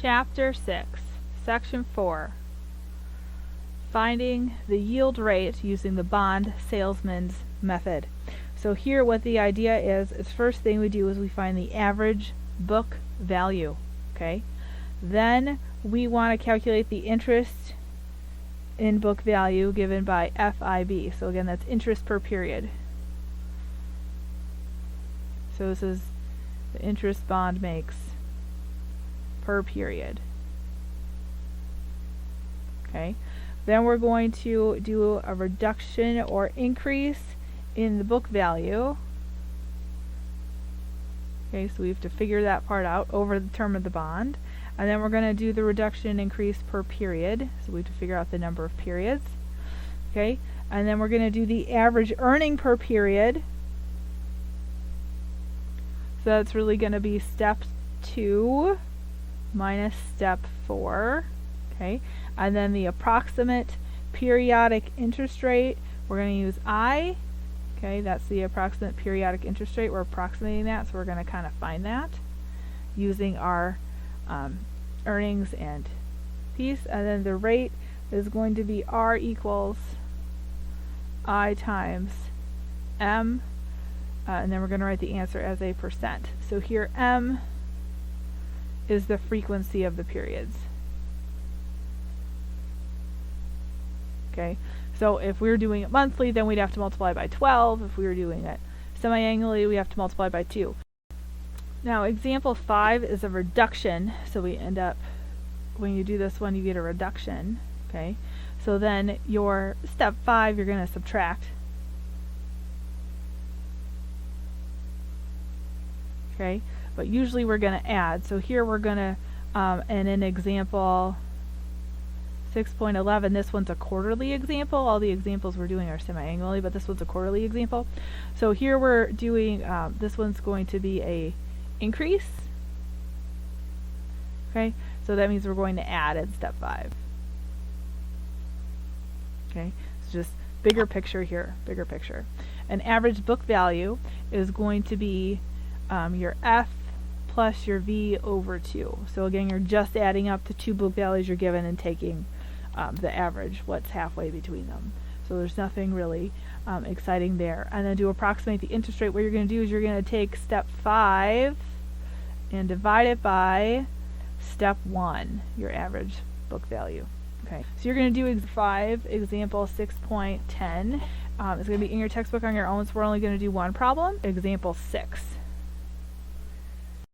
Chapter 6, Section 4, Finding the Yield Rate using the Bond Salesman's Method. So here what the idea is first thing we do is we find the average book value. Okay. Then we want to calculate the interest in book value given by FIB. So again, that's interest per period. So this is the interest bond makes per period. Okay. Then we're going to do a reduction or increase in the book value. Okay, so we have to figure that part out over the term of the bond. And then we're going to do the reduction and increase per period. So we have to figure out the number of periods. Okay, and then we're going to do the average earning per period. So that's really going to be step 2 minus step 4. Okay, and then the approximate periodic interest rate, we're going to use I. Okay, that's the approximate periodic interest rate. We're approximating that, so we're going to kind of find that using our earnings and piece. And then the rate is going to be R equals I times M. And then we're going to write the answer as a percent. So here M is the frequency of the periods. Okay, so if we were doing it monthly, then we'd have to multiply by 12. If we were doing it semi-annually, we have to multiply by 2. Now, example 5 is a reduction. So we end up, when you do this one, you get a reduction. Okay, so then your step 5, you're going to subtract. Okay, but usually we're going to add. So here we're going to, in an example 6.11, this one's a quarterly example. All the examples we're doing are semi-annually, but this one's a quarterly example. So here we're doing, this one's going to be a increase. Okay, so that means we're going to add in step 5. Okay, so just bigger picture here, bigger picture. An average book value is going to be your F plus your V over 2. So again, you're just adding up the two book values you're given and taking the average, what's halfway between them. So there's nothing really exciting there. And then to approximate the interest rate, what you're going to do is you're going to take step 5 and divide it by step 1, your average book value. Okay, so you're going to do example 6.10. It's going to be in your textbook on your own, so we're only going to do one problem, example 6.